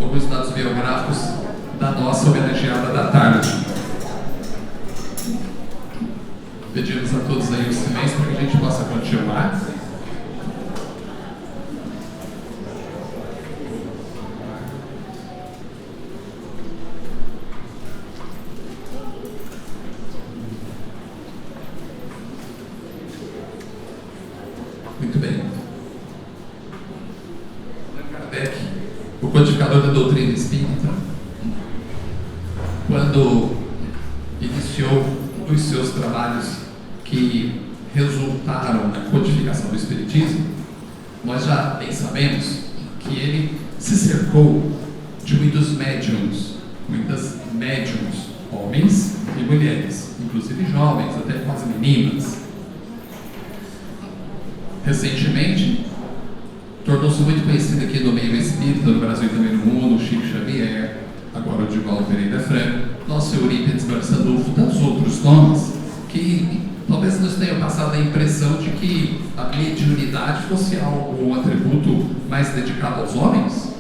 alguns dados biográficos da nossa homenageada da tarde. Pedimos a todos aí o silêncio para que a gente possa continuar. Muito bem. Allan Kardec, o codificador da doutrina espírita, quando iniciou os seus trabalhos que resultaram na codificação do espiritismo, nós já bem sabemos que ele se cercou de muitos médiums, muitas médiums, homens e mulheres, inclusive jovens, até com as meninas. Recentemente, tornou-se muito conhecido aqui no meio espírita, no Brasil e também no mundo, o Chico Xavier, agora o Divaldo Pereira Franco, nosso Eurípides Barçanufo, tantos outros nomes, que talvez nos tenham passado a impressão de que a mediunidade fosse um atributo mais dedicado aos homens,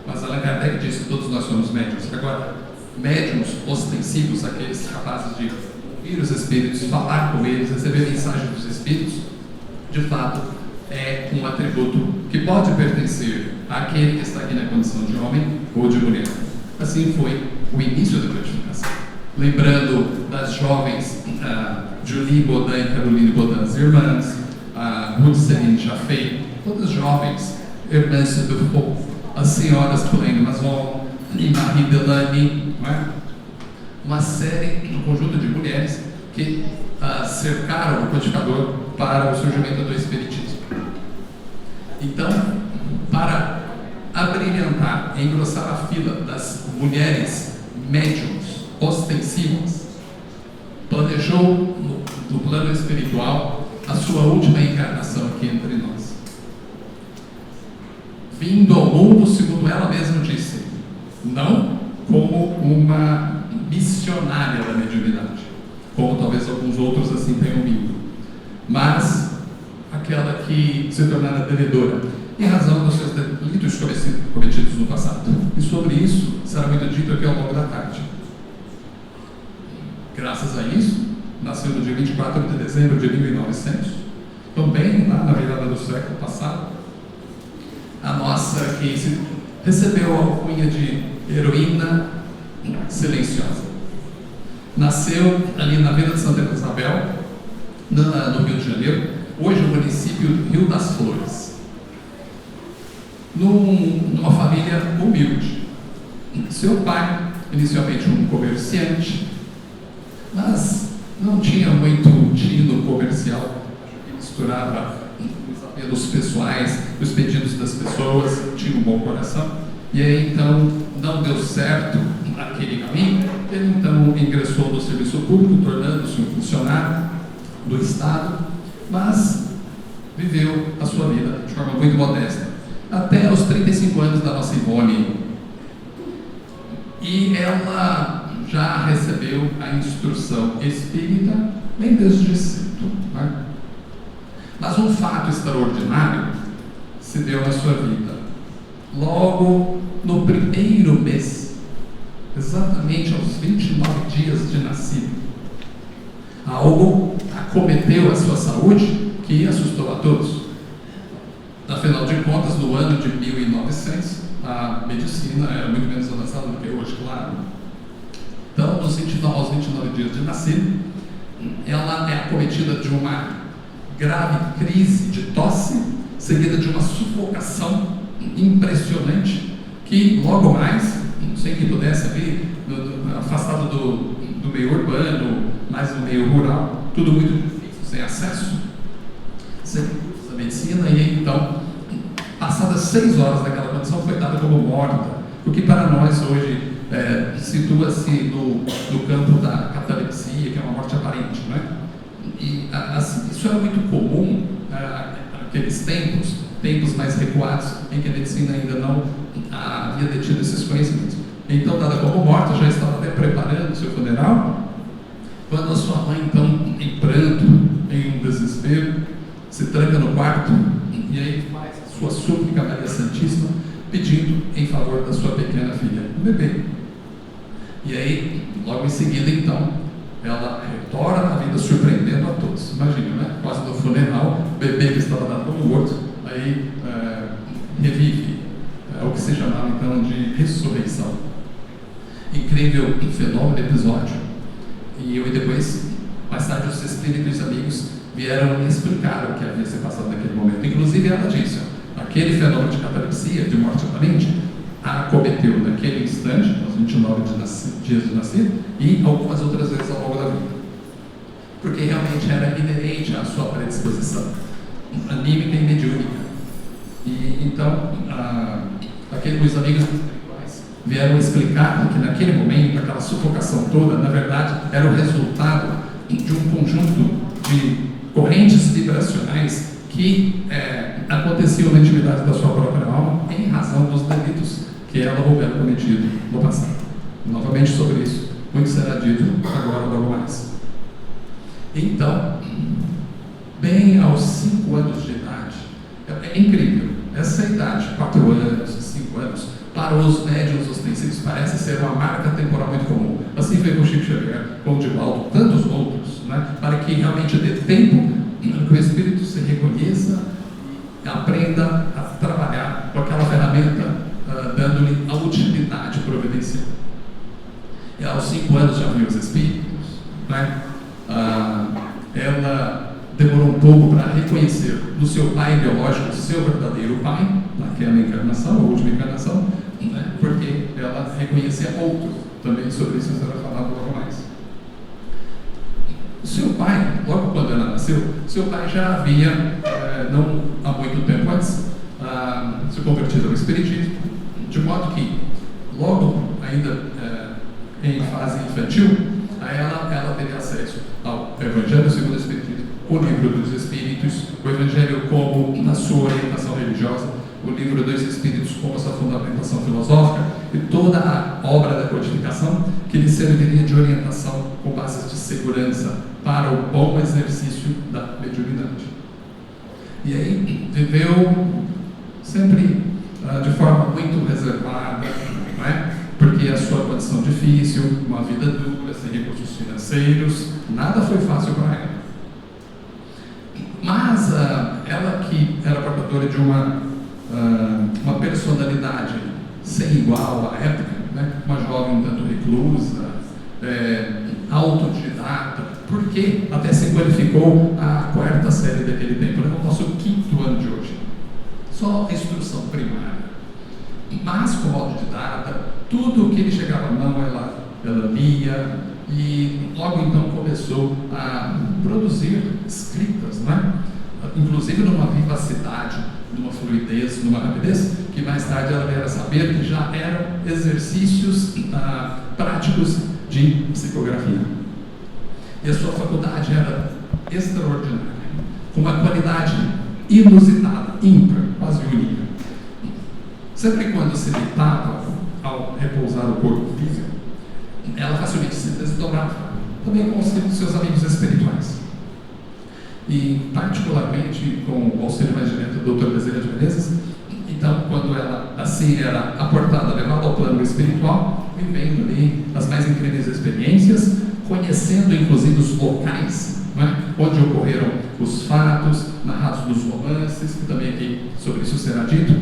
mas Allan Kardec disse que todos nós somos médiuns. Agora, médiuns ostensivos, aqueles capazes de ouvir os espíritos, falar com eles, receber mensagens dos espíritos, de fato, é um atributo que pode pertencer àquele que está aqui na condição de homem ou de mulher. Assim foi o início da codificação. Lembrando das jovens Julie Baudin e Caroline Baudin, as irmãs, Ruth Céline Jaffé, todas jovens, Hermance Dufault, as senhoras Pauline Mazon e Marie Delany, não é? Uma série, um conjunto de mulheres que cercaram o codificador para o surgimento do espiritismo. Então, para abrilhantar e engrossar a fila das mulheres médiums ostensivas, planejou no plano espiritual a sua última encarnação aqui entre nós. Vindo ao mundo, segundo ela mesma disse, não como uma missionária da mediunidade, como talvez alguns outros assim tenham vindo, mas aquela que se tornara devedora, em razão dos seus delitos cometidos no passado. E sobre isso será muito dito aqui ao longo da tarde. Graças a isso, nasceu no dia 24 de dezembro de 1900, também lá na virada do século passado, a nossa que recebeu a alcunha de heroína silenciosa. Nasceu ali na Vila de Santa Isabel, no Rio de Janeiro, hoje o município do Rio das Flores, numa família humilde. Seu pai, inicialmente um comerciante, mas não tinha muito tino comercial, misturava os apelos pessoais, os pedidos das pessoas, tinha um bom coração, e aí então não deu certo aquele caminho. Ele então ingressou no serviço público, tornando-se um funcionário do Estado, mas viveu a sua vida de forma muito modesta, até os 35 anos da nossa Ivone. E ela já recebeu a instrução espírita bem desde cedo, né? Mas um fato extraordinário se deu na sua vida. Logo no primeiro mês, exatamente aos 29 dias de nascido, algo acometeu a sua saúde que assustou a todos. Afinal de contas, no ano de 1900, a medicina era muito menos avançada do que hoje, claro. Então, aos 29 dias de nascido, ela é acometida de uma grave crise de tosse, seguida de uma sufocação impressionante, que logo mais, sem que pudesse ali, afastado do meio urbano, mais no meio rural, tudo muito difícil, sem acesso, sem a medicina, e então, passadas 6 horas daquela condição, foi dada como morta, o que para nós hoje situa-se no campo da catalepsia, que é uma morte aparente, não é? E assim, isso era muito comum naqueles tempos mais recuados, em que a medicina ainda não havia detido esses conhecimentos. Então, dada como morta, já estava até preparando o seu funeral, quando a sua mãe, então, em pranto, em um desespero, se tranca no quarto, e aí faz a sua súplica a Maria Santíssima, pedindo em favor da sua pequena filha, um bebê. E aí, logo em seguida, então, ela retorna à vida, surpreendendo a todos. Imagina, né? Quase no funeral, o bebê que estava dado como morto, aí revive. É o que se chamava, então, de ressurreição. Incrível fenômeno, episódio. E eu, depois, mais tarde, os espíritos amigos vieram explicar o que havia se passado naquele momento. Inclusive, ela disse, aquele fenômeno de catalepsia, de morte aparente, a acometeu naquele instante, aos 29 dias de nascido, e algumas outras vezes ao longo da vida. Porque realmente era inerente à sua predisposição anímica e mediúnica. E então, os amigos espirituais vieram explicar que naquele momento, aquela sufocação toda, na verdade, era o resultado de um conjunto de correntes vibracionais que aconteciam na intimidade da sua própria alma em razão dos delitos que ela houvera cometido no passado. Novamente sobre isso, muito será dito agora logo mais. Então, bem aos 5 anos de idade, é incrível, essa idade, 4 anos, 5 anos, para os médiuns ostensivos parece ser uma marca temporal muito comum. Assim foi com Chico Xavier, com o Divaldo, tantos outros, né? Para que realmente dê tempo que o espírito se reconheça e aprenda a trabalhar com aquela ferramenta, dando-lhe a utilidade providencial. E aos 5 anos já viu os espíritos, né? Ela demorou um pouco para reconhecer no seu pai biológico o seu verdadeiro pai, naquela encarnação, a última encarnação, né? Porque ela reconhecia outro. Também sobre isso será falado logo mais. O seu pai, logo quando ela nasceu, seu pai já havia, não há muito tempo antes, se convertido ao espiritismo, de modo que, logo ainda em fase infantil, ela teve acesso ao Evangelho segundo o Espiritismo, o Livro dos Espíritos, o Evangelho como na sua orientação religiosa, o Livro dos Espíritos como a sua fundamentação filosófica e toda a obra da codificação que lhe serviria de orientação com bases de segurança para o bom exercício da mediunidade. E aí viveu sempre de forma muito reservada, não é? Porque a sua condição difícil, uma vida dura, sem recursos financeiros, nada foi fácil para ela. Mas ela que era portadora de uma personalidade sem igual à época, né? Uma jovem um tanto reclusa, autodidata, porque até se qualificou a 4ª série daquele tempo, né? O nosso 5º ano de hoje. Só instrução primária. Mas como autodidata, tudo o que lhe chegava à mão ela lia, e logo então começou a produzir escritas, né? Inclusive numa vivacidade, numa fluidez, numa rapidez, que mais tarde ela veio a saber que já eram exercícios práticos de psicografia. E a sua faculdade era extraordinária, com uma qualidade inusitada, ímpar, quase única. Sempre quando se deitava ao repousar o corpo físico, ela facilmente se desdobrava, também com os seus amigos espirituais. E particularmente com o auxílio mais direto do Dr. Bezerra de Menezes, então quando ela assim era aportada, levada ao plano espiritual, vivendo ali as mais incríveis experiências, conhecendo inclusive os locais, né, onde ocorreram os fatos, narrados dos romances, que também aqui sobre isso será dito,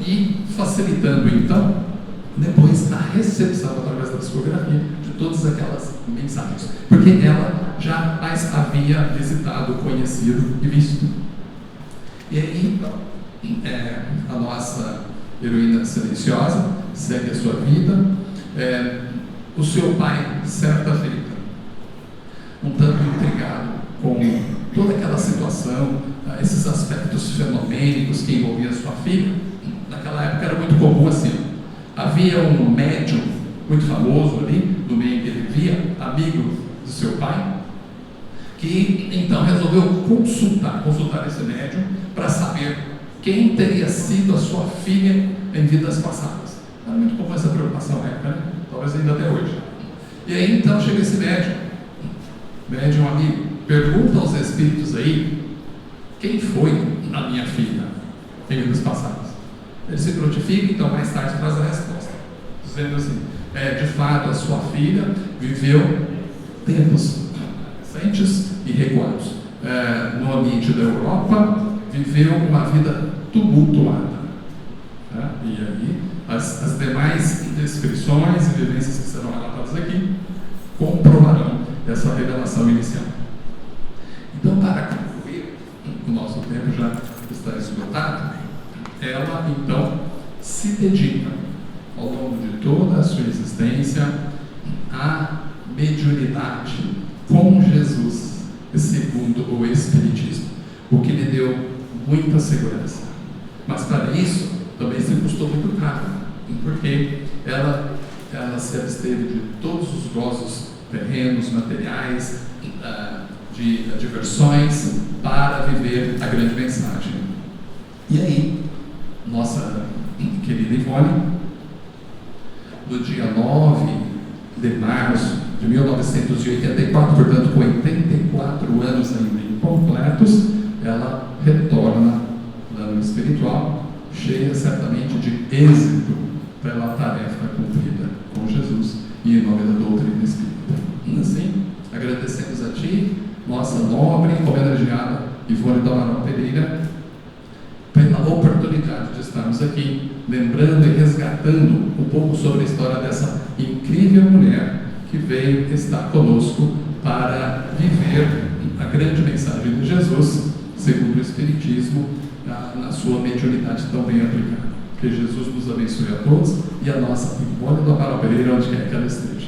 e facilitando então depois a recepção através da psicografia de todas aquelas mensagens, porque ela jamais havia visitado, conhecido e visto. E aí então, a nossa heroína silenciosa segue a sua vida. O seu pai, certa feita, um tanto intrigado com toda aquela situação, esses aspectos fenomênicos que envolviam sua filha, naquela época era muito comum assim. Havia um médium muito famoso ali, no meio em que ele vivia, amigo do seu pai, que então resolveu consultar esse médium para saber quem teria sido a sua filha em vidas passadas. Era muito comum essa preocupação na época, né? Talvez ainda até hoje. E aí então chega esse médium amigo, pergunta aos espíritos aí, quem foi a minha filha em vidas passadas? Ele se prontifica, então mais tarde traz a resposta, dizendo assim: de fato a sua filha viveu tempos recentes e recuados. No ambiente da Europa, viveu uma vida tumultuada. Tá? E aí, as demais descrições e vivências que serão relatadas aqui comprovarão essa revelação inicial. Então, para concluir, o nosso tempo já está esgotado, ela então se dedica, ao longo de toda a sua existência, à mediunidade com Jesus, segundo o Espiritismo, o que lhe deu muita segurança. Mas para isso também se custou muito caro, porque ela se absteve de todos os gozos terrenos, materiais, de diversões, para viver a grande mensagem. E aí, nossa querida Ivone, no dia 9 de março de 1984, portanto com 84 anos ainda incompletos, ela retorna ao plano espiritual, cheia certamente de êxito pela tarefa cumprida com Jesus e em nome da doutrina espírita. Assim, agradecemos a Ti, nossa nobre e homenageada Ivone do Amaral Pereira, pela oportunidade de estarmos aqui, lembrando e resgatando um pouco sobre a história dessa incrível mulher que veio estar conosco para viver a grande mensagem de Jesus, segundo o Espiritismo, na sua mediunidade tão bem aplicada. Que Jesus nos abençoe a todos e a nossa Ivone do Amaral Pereira, onde quer que ela esteja.